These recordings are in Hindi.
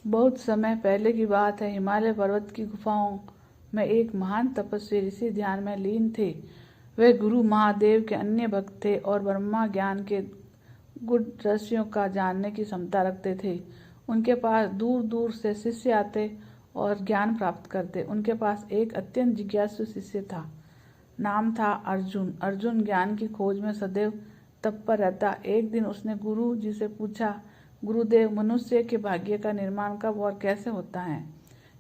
बहुत समय पहले की बात है। हिमालय पर्वत की गुफाओं में एक महान तपस्वी ऋषि ध्यान में लीन थे। वे गुरु महादेव के अन्य भक्त थे और ब्रह्मा ज्ञान के गुढ़ रहस्यों का जानने की क्षमता रखते थे। उनके पास दूर दूर से शिष्य आते और ज्ञान प्राप्त करते। उनके पास एक अत्यंत जिज्ञासु शिष्य था। नाम था अर्जुन। अर्जुन ज्ञान की खोज में सदैव तत्पर रहता। एक दिन उसने गुरु जी से पूछा, गुरुदेव, मनुष्य के भाग्य का निर्माण कब और कैसे होता है?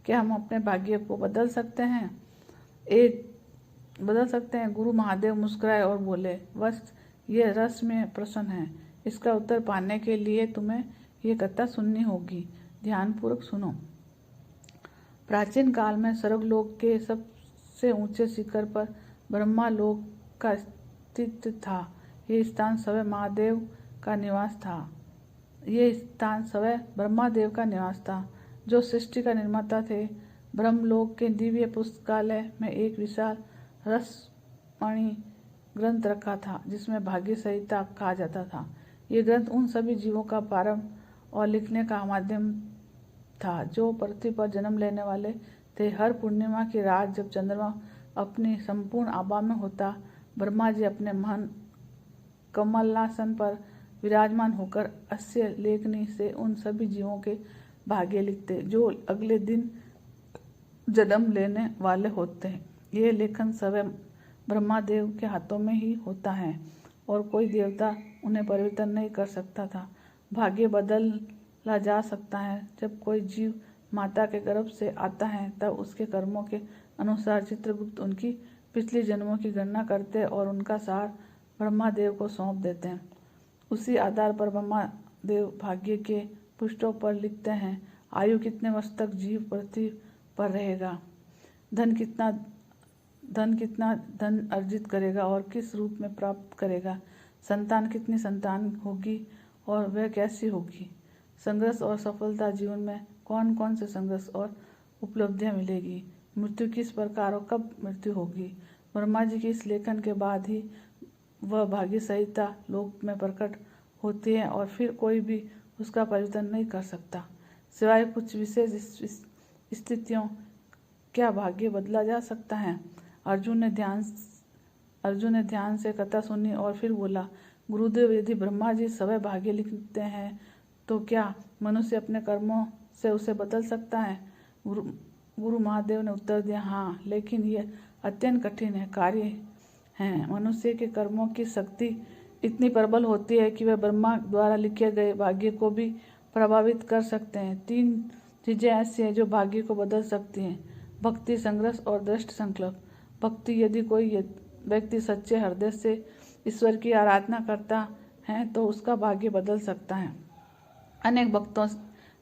क्या हम अपने भाग्य को बदल सकते हैं? गुरु महादेव मुस्कुराए और बोले, बस ये रस में प्रश्न है। इसका उत्तर पाने के लिए तुम्हें ये कथा सुननी होगी। ध्यानपूर्वक सुनो। प्राचीन काल में स्वर्गलोक के सबसे ऊंचे शिखर पर ब्रह्मा लोक का स्थित था। ये स्थान स्वयं ब्रह्मादेव का निवास था, जो सृष्टि का निर्माता थे। ब्रह्मलोक के दिव्य पुस्तकालय में एक विशाल रसमणि ग्रंथ रखा था, जिसमें भाग्य संहिता कहा जाता था। ये ग्रंथ उन सभी जीवों का प्रारंभ और लिखने का माध्यम था जो पृथ्वी पर जन्म लेने वाले थे। हर पूर्णिमा की रात जब चंद्रमा अपनी संपूर्ण आभा में होता, ब्रह्मा जी अपने महान कमलासन पर विराजमान होकर अस्य लेखनी से उन सभी जीवों के भाग्य लिखते जो अगले दिन जन्म लेने वाले होते हैं। ये लेखन स्वयं ब्रह्मादेव के हाथों में ही होता है और कोई देवता उन्हें परिवर्तन नहीं कर सकता था। भाग्य बदला जा सकता है। जब कोई जीव माता के गर्भ से आता है, तब उसके कर्मों के अनुसार चित्रगुप्त उनकी पिछली जन्मों की गणना करते और उनका सार ब्रह्मादेव को सौंप देते हैं। उसी आधार पर ब्रह्मादेव भाग्य के पृष्ठों पर लिखते हैं, आयु कितने वर्ष तक जीव पृथ्वी पर रहेगा, धन कितना धन अर्जित करेगा और किस रूप में प्राप्त करेगा, संतान कितनी संतान होगी और वह कैसी होगी, संघर्ष और सफलता जीवन में कौन कौन से संघर्ष और उपलब्धियां मिलेगी, मृत्यु किस प्रकार और कब मृत्यु होगी। ब्रह्मा जी के इस लेखन के बाद ही वह भाग्य संहिता लोक में प्रकट होती है और फिर कोई भी उसका परिवर्तन नहीं कर सकता, सिवाय कुछ विशेष स्थितियों। क्या भाग्य बदला जा सकता है? अर्जुन ने ध्यान से कथा सुनी और फिर बोला, गुरुदेव, यदि ब्रह्मा जी स्वयं भाग्य लिखते हैं तो क्या मनुष्य अपने कर्मों से उसे बदल सकता है? गुरु महादेव ने उत्तर दिया, हाँ, लेकिन यह अत्यंत कठिन कार्य है। मनुष्य के कर्मों की शक्ति इतनी प्रबल होती है कि वे ब्रह्मा द्वारा लिखे गए भाग्य को भी प्रभावित कर सकते हैं। 3 चीजें ऐसी हैं जो भाग्य को बदल सकती हैं: भक्ति, संघर्ष और दृढ़ संकल्प। भक्ति, यदि कोई व्यक्ति सच्चे हृदय से ईश्वर की आराधना करता है तो उसका भाग्य बदल सकता है। अनेक भक्तों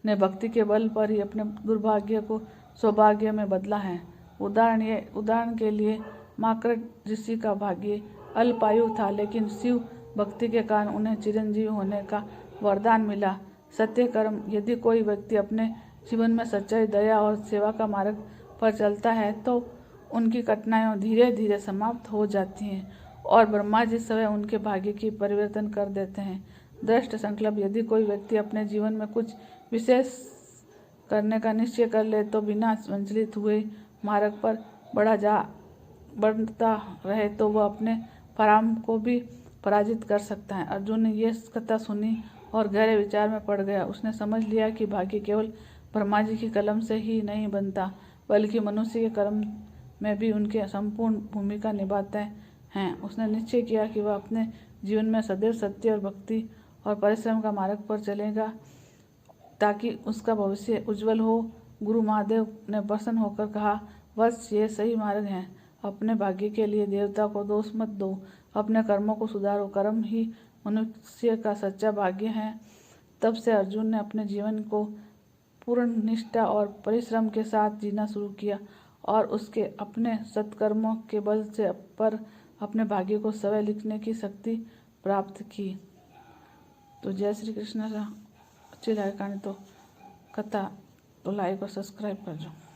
ने भक्ति के बल पर ही अपने दुर्भाग्य को सौभाग्य में बदला है। उदाहरण के लिए माकड़ ऋषि का भाग्य अल्पायु था, लेकिन शिव भक्ति के कारण उन्हें चिरंजीव होने का वरदान मिला। सत्य कर्म, यदि कोई व्यक्ति अपने जीवन में सच्चाई, दया और सेवा का मार्ग पर चलता है तो उनकी कठिनाइयां धीरे धीरे समाप्त हो जाती हैं और ब्रह्मा जी स्वयं उनके भाग्य की परिवर्तन कर देते हैं। दृढ़ संकल्प, यदि कोई व्यक्ति अपने जीवन में कुछ विशेष करने का निश्चय कर ले तो बिना संचलित हुए मार्ग पर बढ़ता रहे तो वह अपने प्रारंभ को भी पराजित कर सकता है। अर्जुन ने यह कथा सुनी और गहरे विचार में पड़ गया। उसने समझ लिया कि भाग्य केवल ब्रह्मा जी की कलम से ही नहीं बनता, बल्कि मनुष्य के कर्म में भी उनके संपूर्ण भूमिका निभाते हैं। उसने निश्चय किया कि वह अपने जीवन में सदैव सत्य और भक्ति और परिश्रम का मार्ग पर चलेगा ताकि उसका भविष्य उज्जवल हो। गुरु महादेव ने प्रसन्न होकर कहा, बस ये सही मार्ग है। अपने भाग्य के लिए देवता को दोष मत दो, अपने कर्मों को सुधारो। कर्म ही मनुष्य का सच्चा भाग्य है। तब से अर्जुन ने अपने जीवन को पूर्ण निष्ठा और परिश्रम के साथ जीना शुरू किया और उसके अपने सत्कर्मों के बल से पर अपने भाग्य को स्वयं लिखने की शक्ति प्राप्त की। तो जय श्री कृष्ण। अच्छी लगे कहानी तो कथा तो लाइक और सब्सक्राइब कर दो।